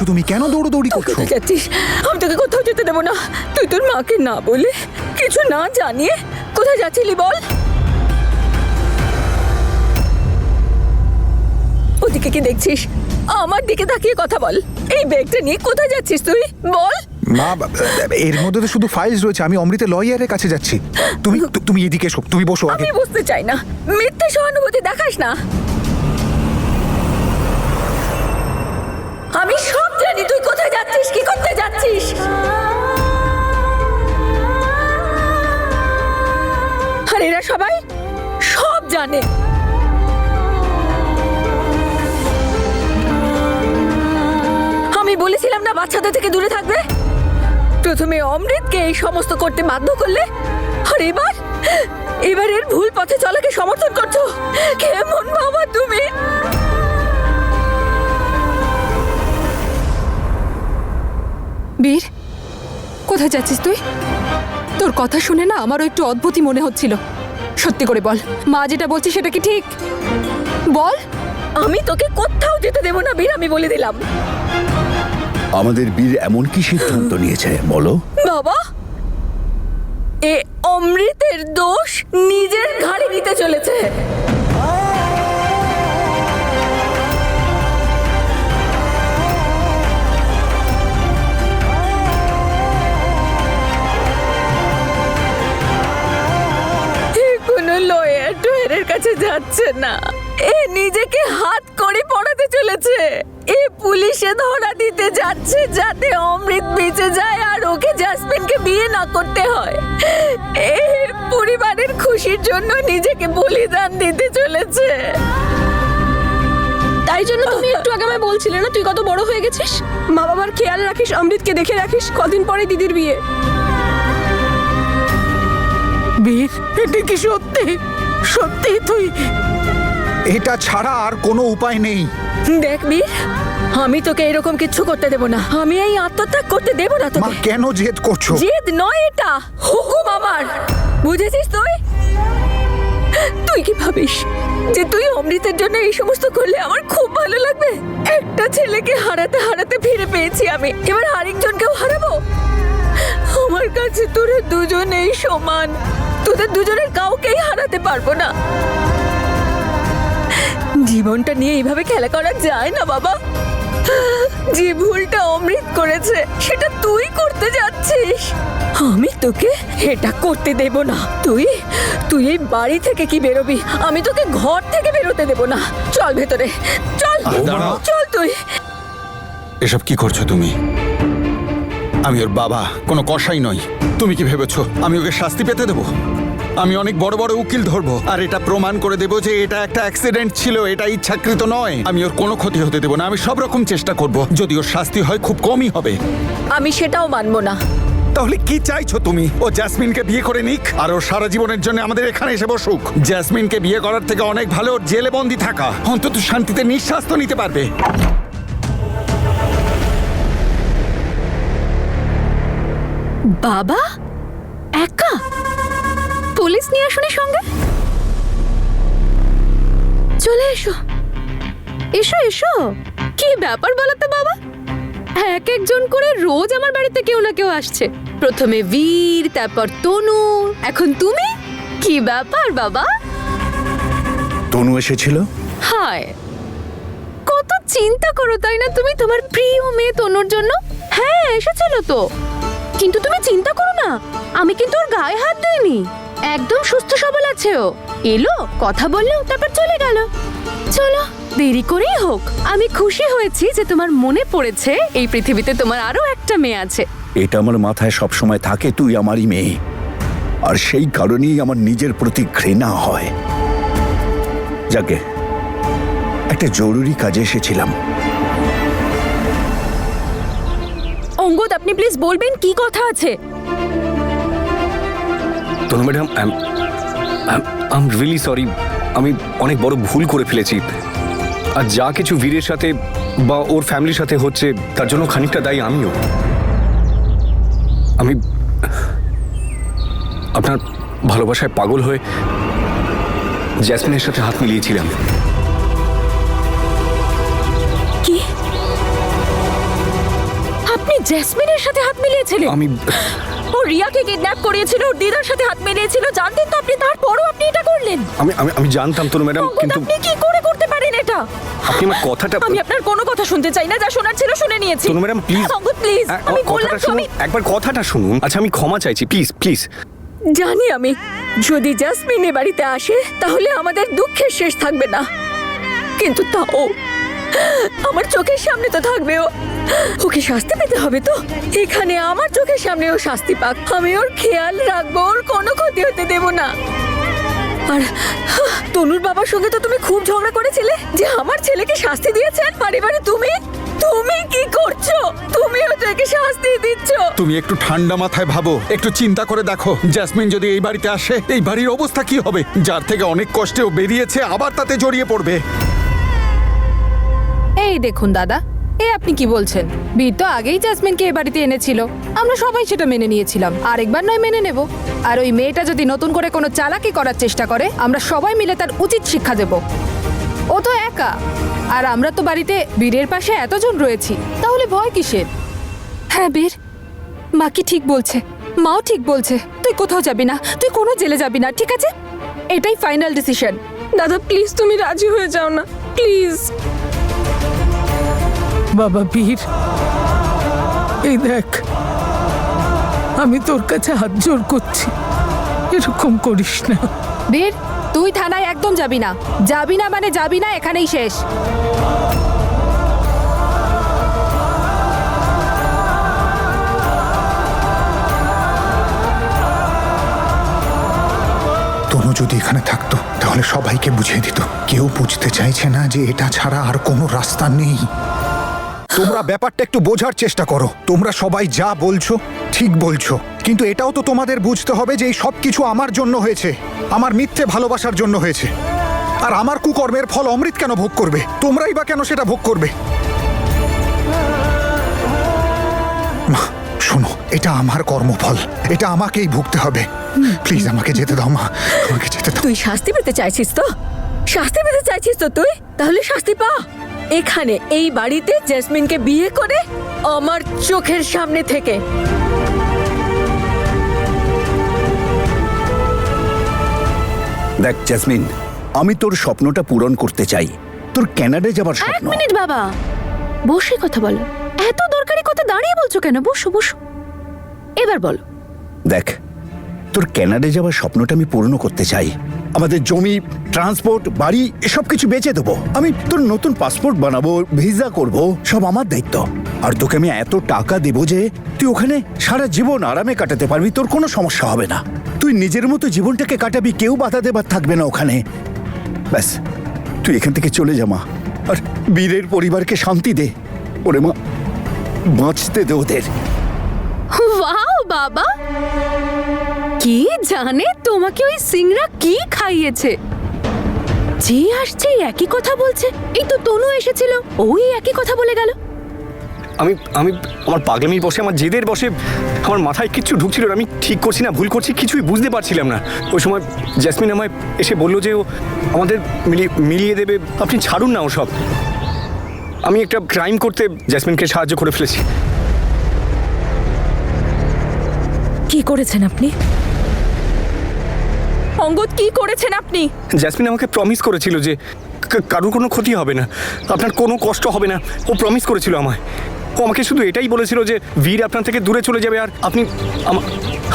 করছো তুমি? কেন দৌড়োদৌড়ি করছো? কোথায় যাচ্ছিস? আমি তোকে কোথাও যেতে দেবো না। তুই তোর মাকে না বলে, কিছু না জানিয়ে কোথায় যাচ্ছিলি বল? ওদিকে কি দেখছিস? আমার দিকে তাকিয়ে কথা বল। এই ব্যাগটা নিয়ে কোথায় যাচ্ছিস তুই বল? মা, এর মধ্যে তো শুধু ফাইলস রয়েছে। আমি অমৃতের লয়ারের কাছে যাচ্ছি। তুমি এদিকে এসো, তুমি বসো আগে। আমি বুঝতে চাই না, মিথ্যে সহানুভূতি দেখাস না। আমি সব জানি তুই কোথায় যাচ্ছিস, কি করতে যাচ্ছিস। আর এরা সবাই সব জানে। আমি বলেছিলাম না বাচ্চাদের থেকে দূরে থাকবে। প্রথমে অমৃতকে এই সমস্ত করতে বাধ্য করলে, আর এবার এর ভুল পথে চলাকে সমর্থন করছো। কেমন বাবা তুমি? বীর, কোথায় যাচ্ছিস তুই? তোর কথা শুনে না আমারও একটু অদ্ভুতই মনে হচ্ছিল। সত্যি করে বল, মা যেটা বলছে সেটা কি ঠিক? বল। আমি তোকে কোথাও যেতে দেবো না বীর, আমি বলে দিলাম। আমাদের বীর এমন কি সিদ্ধান্ত নিয়েছে বলো? বাবা, এ অমৃতের দোষ নিজের ঘাড়ে নিতে চলেছে। কোনো লয়ার টয়ারের কাছে যাচ্ছে না। এ নিজেকে হাত করে পড়াতে চলেছে। এ পুলিশে ধরা দিতে যাচ্ছে যাতে অমৃত বেঁচে যায় আর ওকে জাসমিনকে বিয়ে না করতে হয়। এ পরিবারের খুশির জন্য নিজেকে বলিদান দিতে চলেছে। তাই জন্য তুমি একটু আগে আমায় বলছিলে না তুই কত বড় হয়ে গেছিস, মা বাবার খেয়াল রাখিস, অমৃতকে দেখে রাখিস। কদিন পরে দিদির বিয়ে। বীর, এটা কি সত্যি? সত্যি তুই? এটা ছাড়া আর কোনো উপায় নেই। দেখ বীর, আমি তোকে এরকম কিচ্ছু করতে দেব না। আমি এই আত্মত্যাগ করতে দেব না মা, তোকে। কেন জেদ করছো? জেদ নয়, এটা হুকুম আমার। বুঝেছিস তুই? তুই কি ভাবিস যে তুই অমৃতের জন্য এই সমস্ত করলে আমার খুব ভালো লাগবে? একটা ছেলেকে হারাতে হারাতে ফিরে পেয়েছি আমি, এবার আরেকজনকেও হারাবো? আমার কাছে তোরা দুজনেই সমান। তোদের দুজনের কাউকেই হারাতে পারবো না। জীবনটা নিয়ে এইভাবে খেলা করা যায় না বাবা। যে ভুলটা অমৃত করেছে সেটা তুই করতে যাচ্ছিস। আমি তোকে এটা করতে দেব না। তুই এই বাড়ি থেকে কি বেরোবি? আমি তোকে ঘর থেকে বেরোতে দেব না। চল ভেতরে, চল। দাঁড়াও। চল তুই। এসব কি করছো তুমি? আমি ওর বাবা, কোনো কসাই নই। তুমি কি ভেবেছো আমি ওকে শাস্তি পেতে দেবো? আমি অনেক বড় বড় উকিল ধরবো আর এটা প্রমাণ করে দেবো যে এটা একটা অ্যাক্সিডেন্ট ছিল, এটা ইচ্ছাকৃত নয়। আমি ওর কোনো ক্ষতি হতে দেবো না। আমি সব রকম চেষ্টা করব। যদি ওর শাস্তি হয় খুব কমই হবে। আমি সেটাও মানবো না। তাহলে কি চাইছো তুমি? ও জাসমিনকে বিয়ে করে নিক আর ওর সারা জীবনের জন্য আমাদের এখানে এসে বসুক। জাসমিনকে বিয়ে করার থেকে অনেক ভালো ওর জেলে বন্দি থাকা। অন্তত শান্তিতে নিঃশ্বাস তো নিতে পারবে। বাবা একা পুলিশ নিয়ে আসুন সঙ্গে। চলে এসো, এসো এসো। কি ব্যাপার বলো তো বাবা? এক একজন করে রোজ আমার বাড়িতে কেউ না কেউ আসছে। প্রথমে বীর, তারপর তনু, এখন তুমি। কি ব্যাপার বাবা? তনু এসেছিল? হায়, কত চিন্তা করো তাই না তুমি তোমার প্রিয় মেয়ে তনুর জন্য? হ্যাঁ এসেছিল তো, কিন্তু তুমি চিন্তা করো না, আমি কিন্তু ওর গায়ে হাত দিইনি। একদম সুস্থ সবল আছে ও। এলো, কথা বললো, তারপর চলে গেল। চলো, দেরি করেই হোক, আমি খুশি হয়েছি যে তোমার মনে পড়েছে এই পৃথিবীতে তোমার আরো একটা মেয়ে আছে। এটা আমার মাথায় সব সময় থাকে, তুই আমারই মেয়ে, আর সেই কারণেই আমার নিজের প্রতি ঘৃণা হয়। যাকে একটা জরুরি কাজে এসেছিলাম। অঙ্গদ, আপনি প্লিজ বলবেন কি কথা আছে? Tanu madam, I am really sorry. আমি অনেক বড় ভুল করে ফেলেছি, আর যা কিছু বীরের সাথে বা ওর ফ্যামিলির সাথে হচ্ছে তার জন্য খানিকটা দায়ী আমিও। আমি আপনার ভালোবাসায় পাগল হয়ে জ্যাসমিনের সাথে হাত মিলিয়েছিলাম। কি? জেসমিনের সাথে হাত মিলিয়েছিলে? আমি ও রিয়াকে কিডন্যাপ করিয়েছিল, ওর দিদার সাথে হাত মিলিয়েছিল, জানতেন তো আপনি, তারপরও আপনি এটা করলেন? আমি আমি আমি জানতাম তো ম্যাডাম, অঙ্গদ, কিন্তু আপনি কি করে করতে পারেন এটা? আপনি আমার কথাটা আমি আপনার কোনো কথা শুনতে চাই না, যা শোনার ছিল শুনে নিয়েছি। তনু ম্যাডাম প্লিজ, অঙ্গদ প্লিজ, আমি বললাম তো আমি একবার কথাটা শুনুন। আচ্ছা আমি ক্ষমা চাইছি, প্লিজ প্লিজ। জানি আমি যদি জাসমিন এ বাড়িতে আসে তাহলে আমাদের দুঃখের শেষ থাকবে না, কিন্তু তাও আমার চোখের সামনে তো থাকবে ও। ওকে শাস্তি পেতে হবে তো, এখানে আমার চোখের সামনে ও শাস্তি পাক, আমি ওর খেয়াল রাখবো, ওর কোনো ক্ষতি হতে দেব না। আর তনুর বাবার সঙ্গে তো তুমি খুব ঝগড়া করেছিলে যে আমার ছেলেকে শাস্তি দিয়েছেন, আর এবারে তুমি তুমি কি করছো? তুমিও তো একে শাস্তি দিচ্ছ। তুমি একটু ঠান্ডা মাথায় ভাবো, একটু চিন্তা করে দেখো, জেসমিন যদি এই বাড়িতে আসে এই বাড়ির অবস্থা কি হবে? যার থেকে অনেক কষ্টে ও বেরিয়েছে আবার তাতে জড়িয়ে পড়বে। এই দেখুন দাদা, এ আপনি কি বলছেন? বীর তো আগেই জাসমিনকে এ বাড়িতে এনেছিল, আমরা সবাই সেটা মেনে নিয়েছিলাম, আরেকবার নয় মেনে নেব। আর ওই মেয়েটা যদি নতুন করে কোনো চালাকি করার চেষ্টা করে, আমরা সবাই মিলে তার উচিত শিক্ষা দেব। ও তো একা, আর আমরা তো বাড়িতে বীরের পাশে এতজন রয়েছি, তাহলে ভয় কিসের? হ্যাঁ বীর, মা কি ঠিক বলছে, মাও ঠিক বলছে, তুই কোথাও যাবি না, তুই কোনো জেলে যাবি না, ঠিক আছে? এটাই ফাইনাল ডিসিশন। দাদা প্লিজ তুমি রাজি হয়ে যাও না, প্লিজ। বাবা বীর, এই দেখ, আমি তোর কাছে হাত জোর করছি, এরকম করিস না। বীর, তুই থানায় একদম যাবি না, যাবি না মানে যাবি না, এখানেই শেষ। তনু যদি এখানে থাকতো তাহলে সবাইকে বুঝিয়ে দিত। কেউ বুঝতে চাইছে না যে এটা ছাড়া আর কোনো রাস্তা নেই। তোমরা ব্যাপারটা একটু বোঝার চেষ্টা করো। তোমরা সবাই যা বলছো ঠিক বলছো, কিন্তু এটাও তো তোমাদের বুঝতে হবে যে এই সব কিছু আমার জন্য হয়েছে, আমার মিথ্যে ভালোবাসার জন্য হয়েছে। আর আমার কুকর্মের ফল অমৃত কেন ভোগ করবে? তোমরাই বা কেন সেটা ভোগ করবে? মা শোনো, এটা আমার কর্মফল, এটা আমাকেই ভুগতে হবে। প্লিজ আমাকে যেতে দাও মা, আমাকে যেতে দাও। তুই শাস্তি পেতে চাইছিস তো? শাস্তি পেতে চাইছিস তো তুই? তাহলে শাস্তি পা। এখানে এই বাড়িতে জেসমিনকে বিয়ে করে আমার চোখের সামনে থেকে। দেখ জেসমিন, আমি তোর স্বপ্নটা পূরণ করতে চাই, তোর কানাডায় যাবার এক স্বপ্ন। মিনিট বাবা, বসে কথা বলো। এত দরকারি কথা দাঁড়িয়ে বলছো কেন? বসো বসো, এবার বলো। দেখ, তোর কানাডায় যাবার স্বপ্নটা আমি পূর্ণ করতে চাই। আমাদের জমি, ট্রান্সপোর্ট, বাড়ি এসব কিছু বেচে দেবো। আমি তোর নতুন পাসপোর্ট বানাবো, ভিসা করব, সব আমার দায়িত্ব। আর তোকে আমি এত টাকা দেবো যে তুই ওখানে সারা জীবন আরামে কাটাতে পারবি, তোর কোনো সমস্যা হবে না। তুই নিজের মতো জীবনটাকে কাটাবি, কেউ বাধা দেবার থাকবে না ওখানে। ব্যাস, তুই এখান থেকে চলে যা মা, আর বীরের পরিবারকে শান্তি দে। ওরে মা, বাঁচতে দে ওদের। ওয়াও বাবা, কি জানে তোমাকে ওই সিংড়া কি খাইয়েছে? যে আসছে একই কথা বলছে। এই তো তনু এসেছিল, ওই একই কথা বলে গেল। আমি আমি আমার পাগলামির বসে, আমার জেদের বসে আমার মাথায় কিচ্ছু ঢুকছিল না। আমি ঠিক করছি না ভুল করছি কিছুই বুঝতে পারছিলাম না। ওই সময় জেসমিন আমায় এসে বলল যে ও আমাদের মিলিয়ে দেবে, আপনি ছাড়ুন না ওসব। আমি একটা ক্রাইম করতে জেসমিনকে সাহায্য করে ফেলেছি। কি করেছেন আপনি? অঙ্গদ কি করেছেন আপনি? জেসমিন আমাকে প্রমিস করেছিল যে কারোর কোনো ক্ষতি হবে না, আপনার কোনো কষ্ট হবে না। ও প্রমিস করেছিল আমায়। ও আমাকে শুধু এটাই বলেছিল যে বীর আপনার থেকে দূরে চলে যাবে। আর আপনি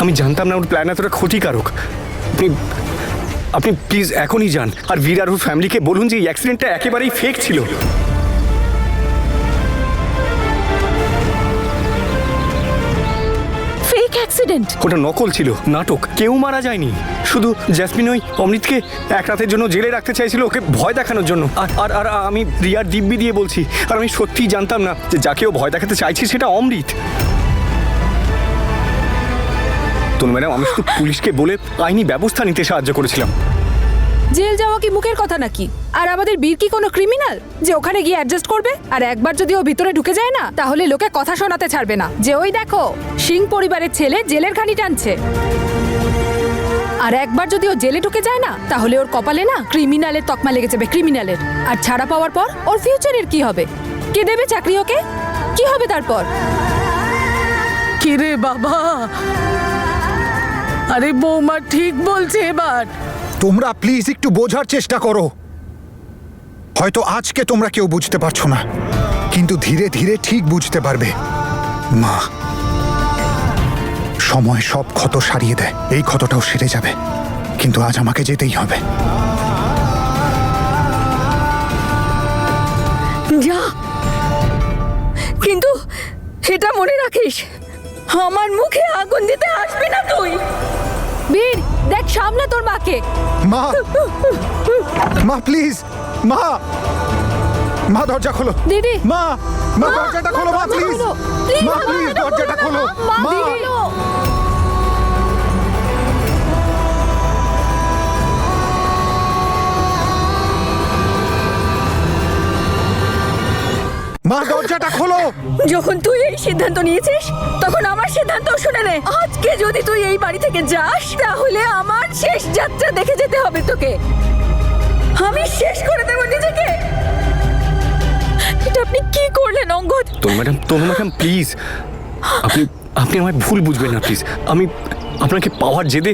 আমি জানতাম না ওর প্ল্যান এতটা ক্ষতিকারক। আপনি প্লিজ এখনই যান, আর বীর আর ওর ফ্যামিলিকে বলুন যে এই অ্যাক্সিডেন্টটা একেবারেই ফেক ছিল। Fake accident? ওটা নকল ছিল, নাটক। কেউ মারা যায়নি, শুধু জেসমিন ওই অমৃতকে এক রাতের জন্য জেলে রাখতে চাইছিল, ওকে ভয় দেখানোর জন্য। আর আর আমি রিয়ার দিব্যি দিয়ে বলছি, আর আমি সত্যিই জানতাম না যে যাকে ও ভয় দেখাতে চাইছি সেটা অমৃত। তো ম্যাডাম, আমি শুধু পুলিশকে বলে আইনি ব্যবস্থা নিতে সাহায্য করেছিলাম। জেল যাওয়া কি মুখের কথা নাকি? আর আমাদের বীর কি কোনো ক্রিমিনাল যে ওখানে গিয়ে অ্যাডজাস্ট করবে? আর একবার যদি ও ভিতরে ঢুকে যায় না, তাহলে লোকে কথা শোনাতে ছাড়বে না যে ওই দেখো সিং পরিবারের ছেলে জেলের ঘানি টানছে। আর একবার যদি ও জেলে ঢুকে যায় না, তাহলে ওর কপালে না ক্রিমিনালের তকমা লেগে যাবে, ক্রিমিনালের। আর ছাড়া পাওয়ার পর ওর ফিউচারের কি হবে? কে দেবে চাকরি ওকে? কি হবে তারপর? কিরে বাবা, আরে বৌমা ঠিক বলছে এবার। তোমরা প্লিজ একটু বোঝার চেষ্টা করো। হয়তো আজকে তোমরা কেউ বুঝতে পারছো না, কিন্তু ধীরে ধীরে ঠিক বুঝতে পারবে। মা, সময় সব ক্ষত সারিয়ে দেয়, এই ক্ষতটাও সেরে যাবে, কিন্তু আজ আমাকে যেতেই হবে। যা, কিন্তু সেটা মনে রাখিস, আমার মুখে আগুন দিতে আসবি না তুই। বীর, দেখ সামলা তোর মাকে। মা, মা প্লিজ, মা, মা দরজা খোলো। দিদি, মা, মা দরজাটা খোলো, মা প্লিজ, মা প্লিজ দরজাটা খোলো, মা। মা দরজাটা খোলো। যখন তুই এই সিদ্ধান্ত নিয়েছিস তখন আমার সিদ্ধান্ত শুনে নে। আজকে যদি তুই এই বাড়ি থেকে যাস তাহলে আমার শেষ যাত্রা দেখে যেতে হবে তোকে। আমি শেষ করে দেব নিজেকে। এটা আপনি কি করলেন অঙ্গদ? তনু ম্যাডাম প্লিজ, আপনি আপনি আমায় ভুল বুঝবেন না প্লিজ। আমি আপনাকে পাওয়ার জেদে,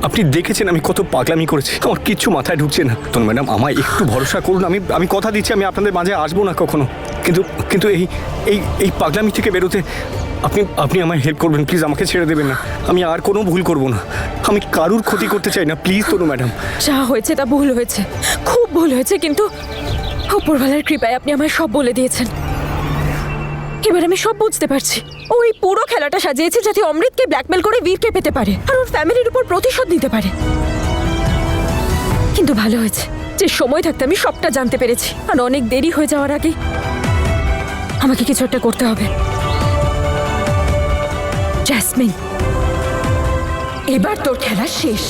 আপনি দেখেছেন আমি কত পাগলামি করেছি, আমার কিচ্ছু মাথায় ঢুকছে না। তনু ম্যাডাম আমায় একটু ভরসা করুন, আমি কথা দিচ্ছি আমি আপনাদের মাঝে আসবো না কখনো, কিন্তু এই পাগলামি থেকে বেরোতে আপনি আমায় হেল্প করবেন প্লিজ, আমাকে ছেড়ে দেবেন না। আমি আর কোনো ভুল করব না, আমি কারুর ক্ষতি করতে চাই না প্লিজ তনু ম্যাডাম। যা হয়েছে তা ভুল হয়েছে, খুব ভুল হয়েছে, কিন্তু উপরওয়ালার কৃপায় আপনি আমায় সব বলে দিয়েছেন। এবার আমি সব বুঝতে পারছি। ওই পুরো খেলাটা সাজিয়েছে যাতে অমৃতকে ব্ল্যাকমেল করে বীরকে পেতে পারে আর ওর ফ্যামিলির উপর প্রতিশোধ নিতে পারে। কিন্তু ভালো হয়েছে যে সময় থাকতে আমি সবটা জানতে পেরেছি, আর অনেক দেরি হয়ে যাওয়ার আগে আমাকে কিছু একটা করতে হবে। জেসমিন, এবার তোর খেলা শেষ।